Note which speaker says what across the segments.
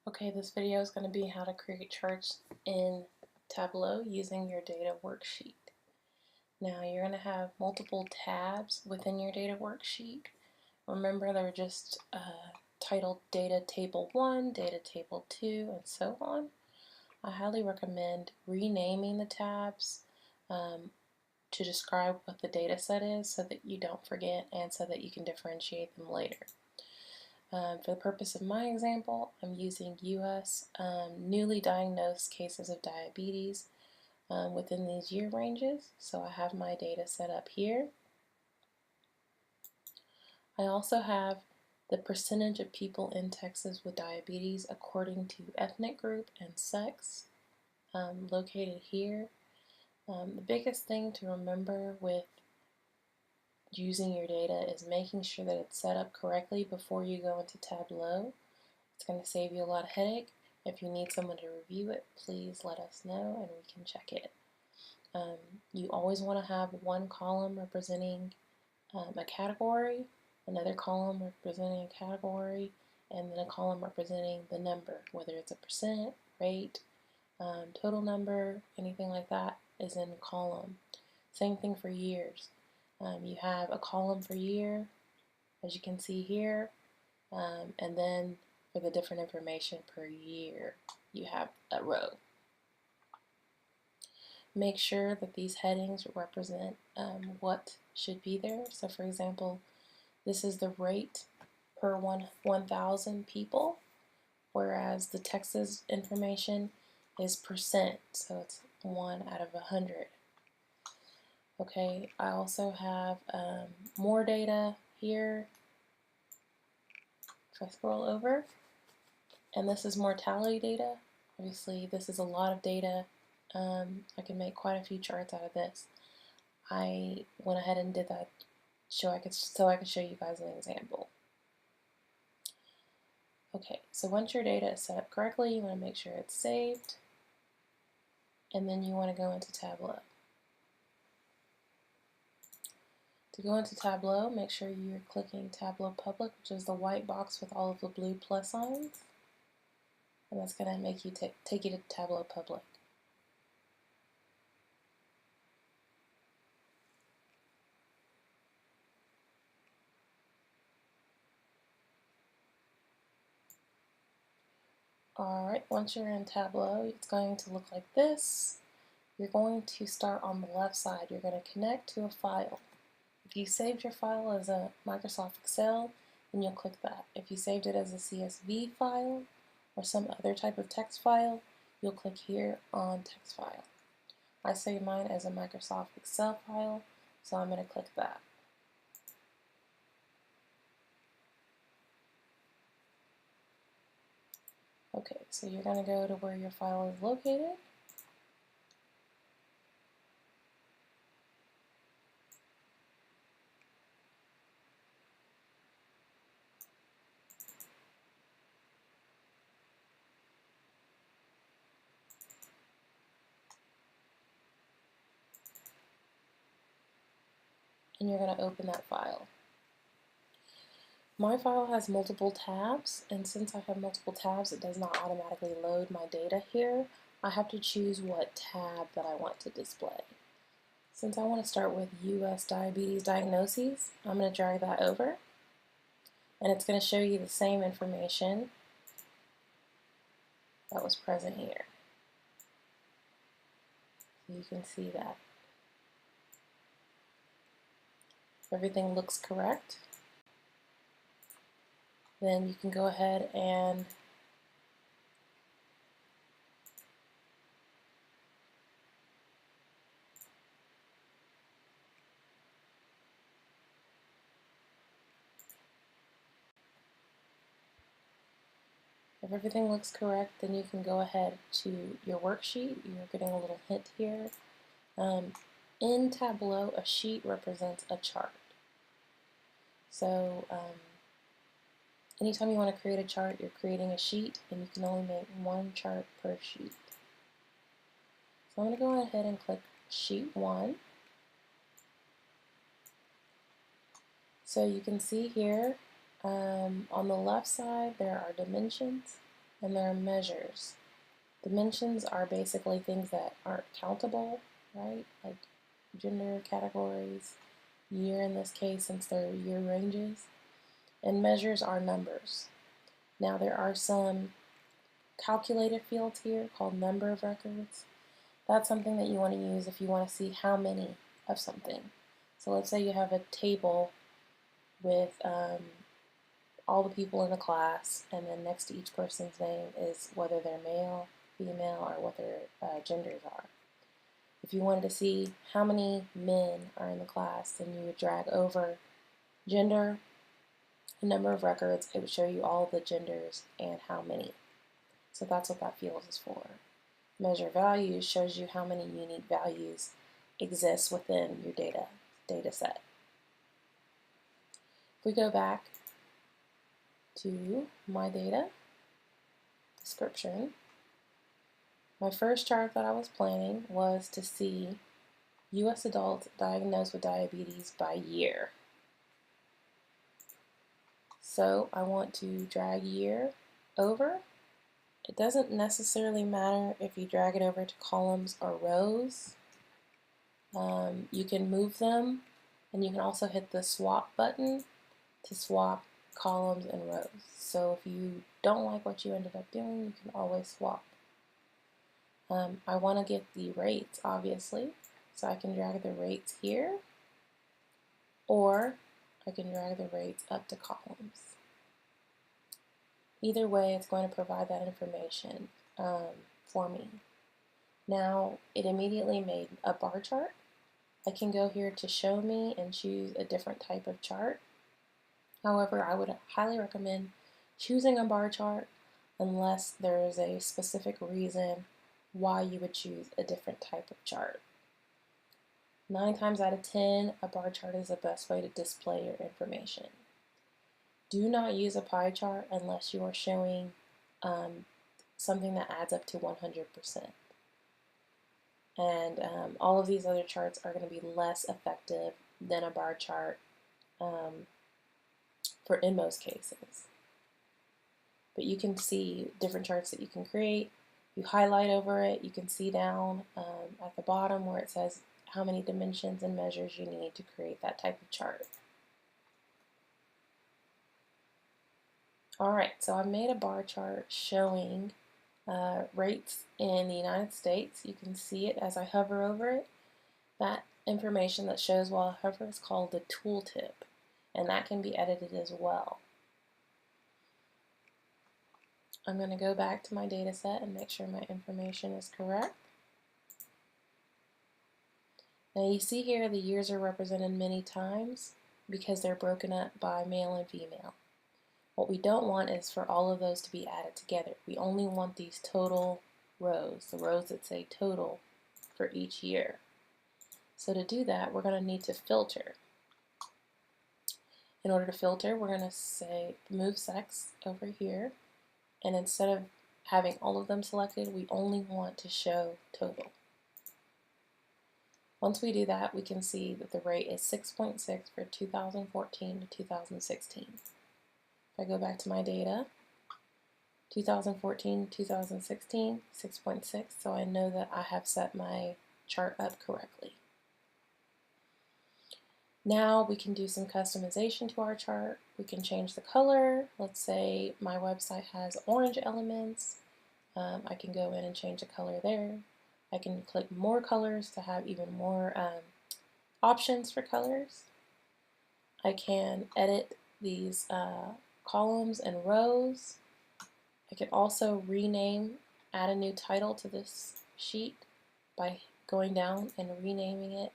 Speaker 1: Okay, this video is going to be how to create charts in Tableau using your data worksheet. Now you're going to have multiple tabs within your data worksheet. Remember they're just titled Data Table 1, Data Table 2, and so on. I highly recommend renaming the tabs to describe what the data set is so that you don't forget and so that you can differentiate them later. For the purpose of my example, I'm using U.S. Newly diagnosed cases of diabetes within these year ranges. So I have my data set up here. I also have the percentage of people in Texas with diabetes according to ethnic group and sex located here. The biggest thing to remember with using your data is making sure that it's set up correctly before you go into Tableau. It's going to save you a lot of headache. If you need someone to review it, please let us know and we can check it. You always want to have one column representing a category, another column representing a category, and then a column representing the number, whether it's a percent, rate, total number, anything like that is in a column. Same thing for years. You have a column for year, as you can see here, and then for the different information per year, you have a row. Make sure that these headings represent what should be there. So for example, this is the rate per 1,000 people, whereas the Texas information is percent, so it's 1 out of 100. Okay, I also have more data here. If I scroll over, and this is mortality data. Obviously, this is a lot of data. I can make quite a few charts out of this. I went ahead and did that so I could show you guys an example. Okay, so once your data is set up correctly, you want to make sure it's saved, and then you want to go into Tableau. To go into Tableau, make sure you're clicking Tableau Public, which is the white box with all of the blue plus signs, and that's going to make you take you to Tableau Public. Alright, once you're in Tableau, it's going to look like this. You're going to start on the left side. You're going to connect to a file. If you saved your file as a Microsoft Excel, then you'll click that. If you saved it as a CSV file or some other type of text file, you'll click here on text file. I saved mine as a Microsoft Excel file, so I'm going to click that. Okay, so you're going to go to where your file is located. And you're going to open that file. My file has multiple tabs, and since I have multiple tabs, it does not automatically load my data here. I have to choose what tab that I want to display. Since I want to start with U.S. diabetes diagnoses, I'm going to drag that over, and it's going to show you the same information that was present here. So you can see that. If everything looks correct, then you can go ahead and then you can go ahead to your worksheet. You're getting a little hint here. In Tableau, a sheet represents a chart. So anytime you want to create a chart, you're creating a sheet, and you can only make one chart per sheet. So I'm going to go ahead and click Sheet 1. So you can see here on the left side there are dimensions, and there are measures. Dimensions are basically things that aren't countable, right? Like gender categories, year in this case since they're year ranges, and measures are numbers. Now there are some calculated fields here called number of records. That's something that you want to use if you want to see how many of something. So let's say you have a table with all the people in the class, and then next to each person's name is whether they're male, female, or what their genders are. If you wanted to see how many men are in the class, then you would drag over gender, number of records. It would show you all the genders and how many. So that's what that field is for. Measure values shows you how many unique values exist within your data set. If we go back to my data description, my first chart that I was planning was to see U.S. adults diagnosed with diabetes by year. So I want to drag year over. It doesn't necessarily matter if you drag it over to columns or rows. You can move them, and you can also hit the swap button to swap columns and rows. So if you don't like what you ended up doing, you can always swap. I want to get the rates, obviously, so I can drag the rates here, or I can drag the rates up to columns. Either way, it's going to provide that information for me. Now, it immediately made a bar chart. I can go here to show me and choose a different type of chart. However, I would highly recommend choosing a bar chart unless there is a specific reason why you would choose a different type of chart. 9 times out of 10, a bar chart is the best way to display your information. Do not use a pie chart unless you are showing something that adds up to 100%. And all of these other charts are going to be less effective than a bar chart in most cases. But you can see different charts that you can create. You highlight over it, you can see down at the bottom where it says how many dimensions and measures you need to create that type of chart. Alright, so I made a bar chart showing rates in the United States. You can see it as I hover over it. That information that shows while I hover is called the tooltip, and that can be edited as well. I'm going to go back to my data set and make sure my information is correct. Now you see here the years are represented many times because they're broken up by male and female. What we don't want is for all of those to be added together. We only want these total rows, the rows that say total for each year. So to do that, we're going to need to filter. In order to filter, we're going to say move sex over here, and instead of having all of them selected, we only want to show total. Once we do that, we can see that the rate is 6.6 for 2014 to 2016. If I go back to my data, 2014, 2016, 6.6, so I know that I have set my chart up correctly. Now we can do some customization to our chart. We can change the color. Let's say my website has orange elements. I can go in and change the color there. I can click more colors to have even more options for colors. I can edit these columns and rows. I can also rename, add a new title to this sheet by going down and renaming it.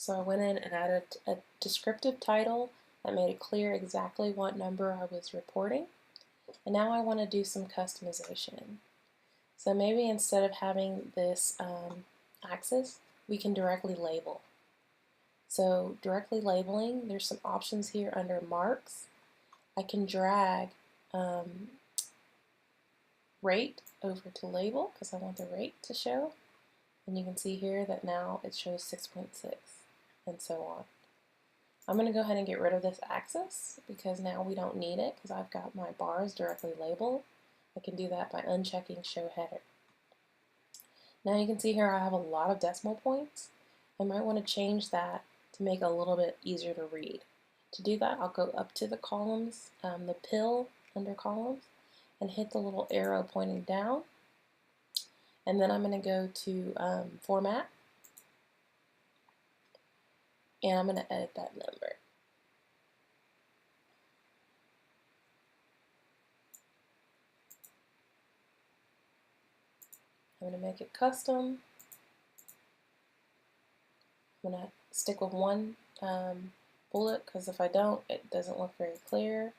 Speaker 1: So I went in and added a descriptive title that made it clear exactly what number I was reporting. And now I want to do some customization. So maybe instead of having this axis, we can directly label. So directly labeling, there's some options here under marks. I can drag rate over to label because I want the rate to show. And you can see here that now it shows 6.6 and so on. I'm going to go ahead and get rid of this axis because now we don't need it because I've got my bars directly labeled. I can do that by unchecking show header. Now you can see here I have a lot of decimal points. I might want to change that to make it a little bit easier to read. To do that, I'll go up to the columns, the pill under columns, and hit the little arrow pointing down. And then I'm going to go to format, and I'm going to edit that number. I'm going to make it custom. I'm going to stick with one bullet because if I don't, it doesn't look very clear.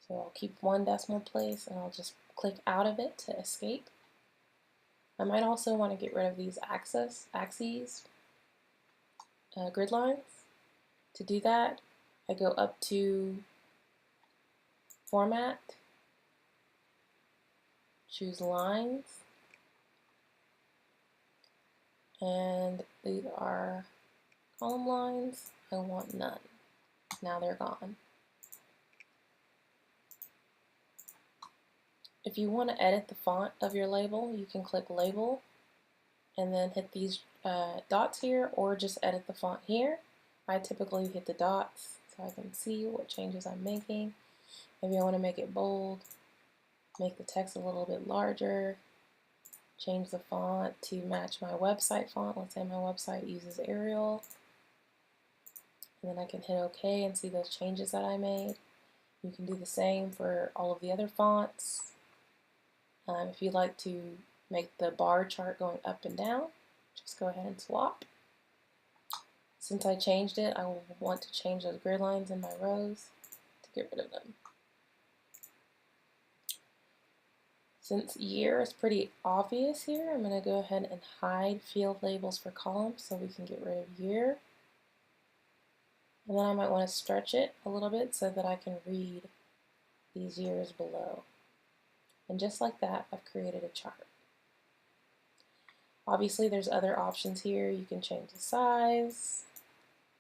Speaker 1: So I'll keep one decimal place and I'll just click out of it to escape. I might also want to get rid of these axes, grid lines. To do that, I go up to Format, choose Lines, and these are column lines. I want none. Now they're gone. If you want to edit the font of your label, you can click Label and then hit these dots here, or just edit the font here. I typically hit the dots so I can see what changes I'm making. Maybe I want to make it bold, make the text a little bit larger, change the font to match my website font. Let's say my website uses Arial. And then I can hit OK and see those changes that I made. You can do the same for all of the other fonts. If you'd like to make the bar chart going up and down, just go ahead and swap. Since I changed it, I will want to change those grid lines in my rows to get rid of them. Since year is pretty obvious here, I'm going to go ahead and hide field labels for columns so we can get rid of year. And then I might want to stretch it a little bit so that I can read these years below. And just like that, I've created a chart. Obviously, there's other options here. You can change the size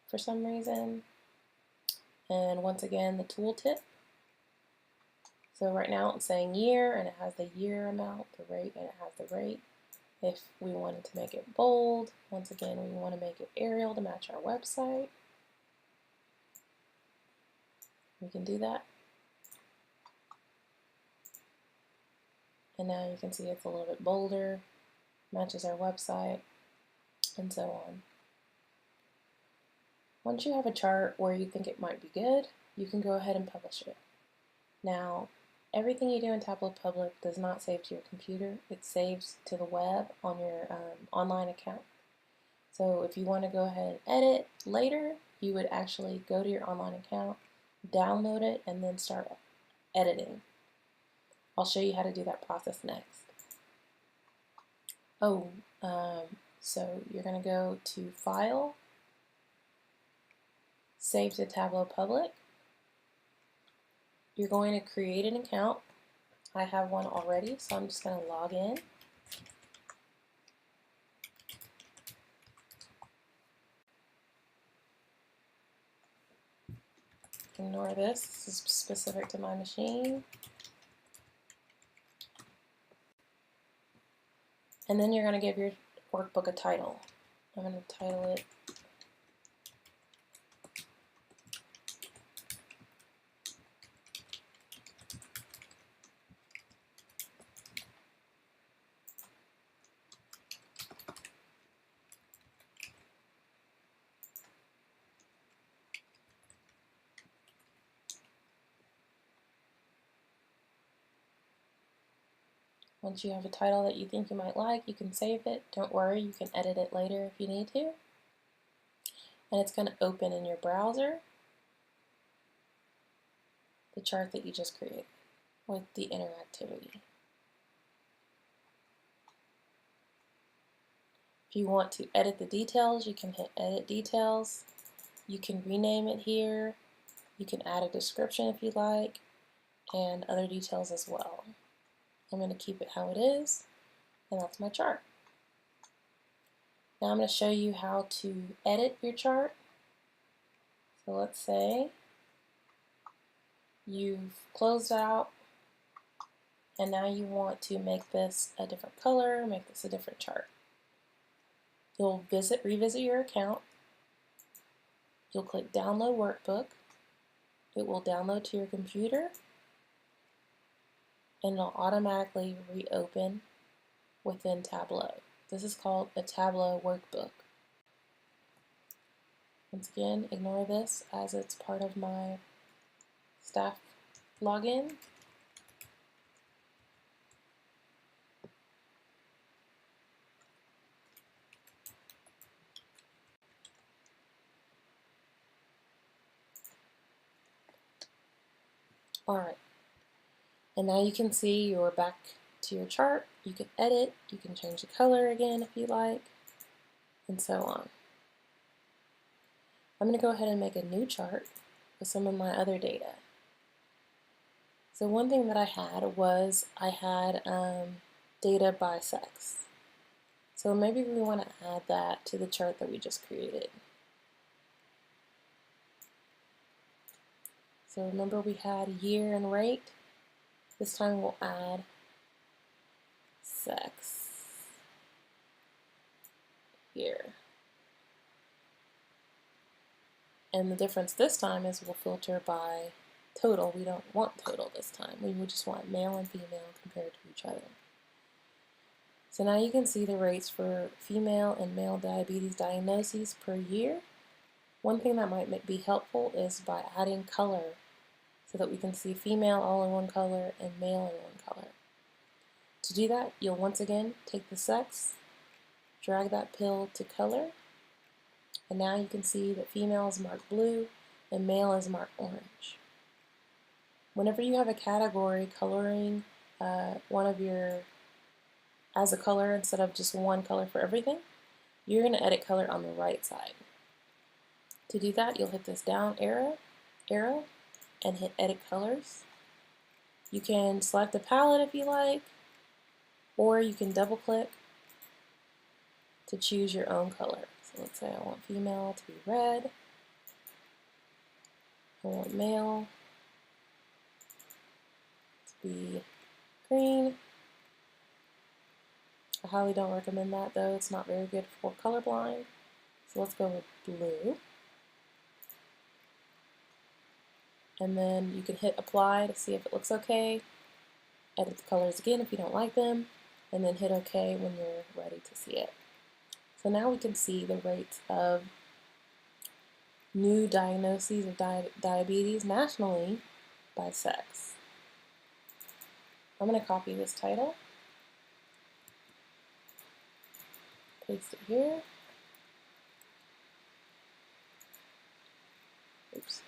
Speaker 1: for some reason. And once again, the tooltip. So right now it's saying year, and it has the year amount, the rate, and it has the rate. If we wanted to make it bold, once again, we want to make it Arial to match our website. We can do that. And now you can see it's a little bit bolder, matches our website, and so on. Once you have a chart where you think it might be good, you can go ahead and publish it. Now, everything you do in Tableau Public does not save to your computer. It saves to the web on your online account. So if you want to go ahead and edit later, you would actually go to your online account, download it, and then start editing. I'll show you how to do that process next. So you're going to go to File, Save to Tableau Public. You're going to create an account. I have one already, so I'm just going to log in. Ignore this. This is specific to my machine. And then you're going to give your workbook a title. I'm going to title it Once you have a title that you think you might like, you can save it. Don't worry, you can edit it later if you need to. And it's going to open in your browser the chart that you just created with the interactivity. If you want to edit the details, you can hit Edit Details. You can rename it here. You can add a description if you like, and other details as well. I'm going to keep it how it is, and that's my chart. Now I'm going to show you how to edit your chart. So let's say you've closed out, and now you want to make this a different color, make this a different chart. You'll revisit your account. You'll click Download Workbook. It will download to your computer, and it'll automatically reopen within Tableau. This is called a Tableau workbook. Once again, ignore this as it's part of my staff login. Alright, and now you can see you're back to your chart. You can edit, you can change the color again if you like, and so on. I'm going to go ahead and make a new chart with some of my other data. So one thing that I had was data by sex. So maybe we want to add that to the chart that we just created. So remember we had year and rate. This time we'll add sex here. And the difference this time is we'll filter by total. We don't want total this time. We would just want male and female compared to each other. So now you can see the rates for female and male diabetes diagnoses per year. One thing that might be helpful is by adding color so that we can see female all in one color and male in one color. To do that, you'll once again take the sex, drag that pill to color, and now you can see that female is marked blue and male is marked orange. Whenever you have a category coloring one of your as a color instead of just one color for everything, you're going to edit color on the right side. To do that, you'll hit this down arrow and hit Edit Colors. You can select a palette if you like, or you can double click to choose your own color. So let's say I want female to be red, I want male to be green. I highly don't recommend that though, it's not very good for colorblind. So let's go with blue. And then you can hit apply to see if it looks okay. Edit the colors again if you don't like them, and then hit OK when you're ready to see it. So now we can see the rates of new diagnoses of diabetes nationally by sex. I'm going to copy this title, paste it here. Oops.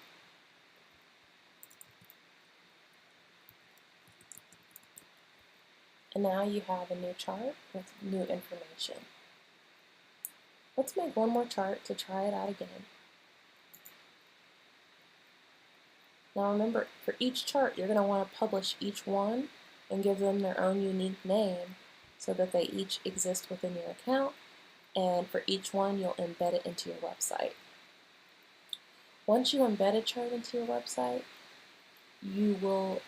Speaker 1: And now you have a new chart with new information. Let's make one more chart to try it out again. Now remember, for each chart, you're going to want to publish each one and give them their own unique name so that they each exist within your account, and for each one, you'll embed it into your website. Once you embed a chart into your website, you will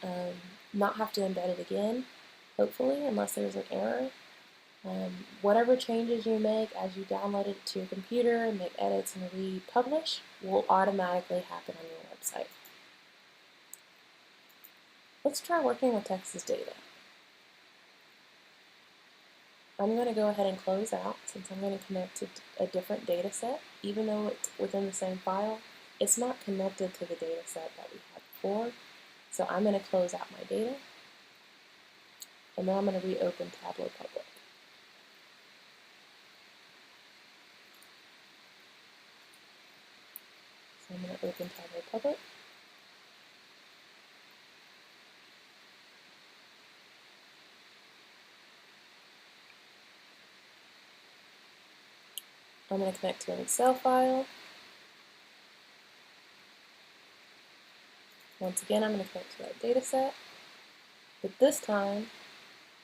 Speaker 1: not have to embed it again, hopefully, unless there's an error. Whatever changes you make as you download it to your computer and make edits and republish will automatically happen on your website. Let's try working with Texas data. I'm going to go ahead and close out since I'm going to connect to a different data set. Even though it's within the same file, it's not connected to the data set that we had before. So I'm going to close out my data, and then I'm going to reopen Tableau Public. So I'm going to open Tableau Public. I'm going to connect to an Excel file. Once again, I'm going to connect to that data set. But this time,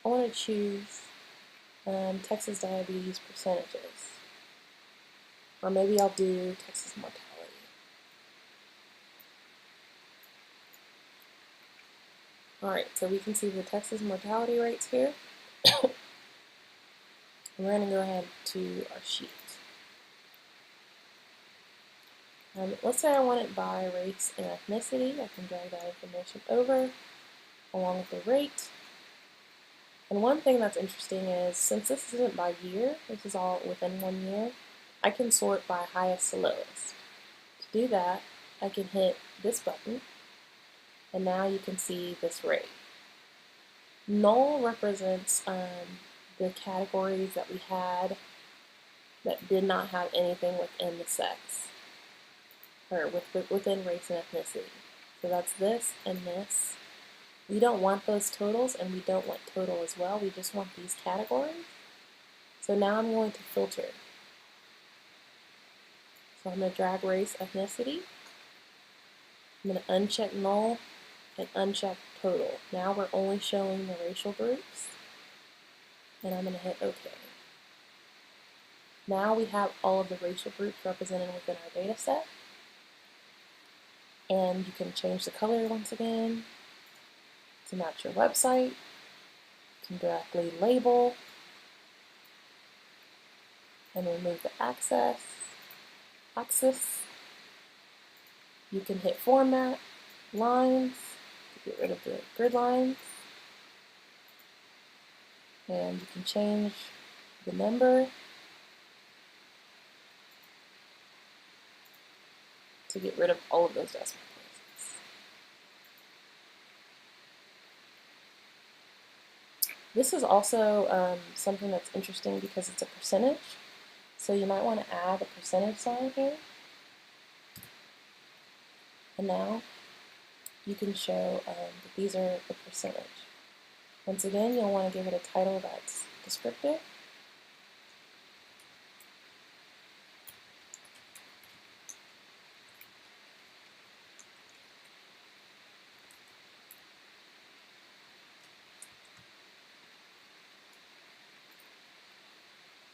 Speaker 1: I want to choose Texas diabetes percentages. Or maybe I'll do Texas mortality. Alright, so we can see the Texas mortality rates here. And we're going to go ahead to our sheet. Let's say I want it by race and ethnicity. I can drag that information over along with the rate. And one thing that's interesting is, since this isn't by year, this is all within 1 year, I can sort by highest to lowest. To do that, I can hit this button, and now you can see this rate. Null represents the categories that we had that did not have anything within the sex, or within race and ethnicity. So that's this and this. We don't want those totals, and we don't want total as well. We just want these categories. So now I'm going to filter. So I'm going to drag race, ethnicity. I'm going to uncheck null and uncheck total. Now we're only showing the racial groups. And I'm going to hit OK. Now we have all of the racial groups represented within our data set. And you can change the color once again to match your website. You can directly label and remove the axis. You can hit format, lines, to get rid of the grid lines. And you can change the number to get rid of all of those decimal places. This is also something that's interesting because it's a percentage. So you might want to add a percentage sign here. And now you can show that these are the percentage. Once again, you'll want to give it a title that's descriptive.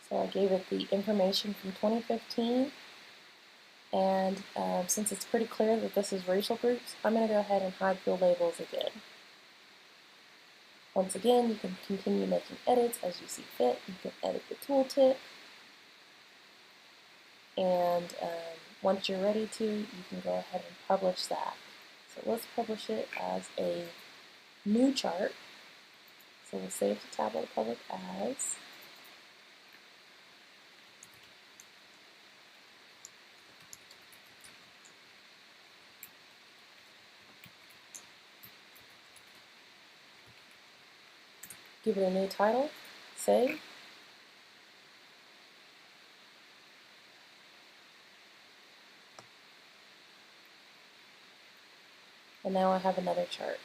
Speaker 1: So I gave it the information from 2015, and since it's pretty clear that this is racial groups, I'm going to go ahead and hide field labels again. Once again, you can continue making edits as you see fit. You can edit the tooltip, and once you're ready to, you can go ahead and publish that. So let's publish it as a new chart. So we'll save to Tableau Public as give it a new title, save. And now I have another chart.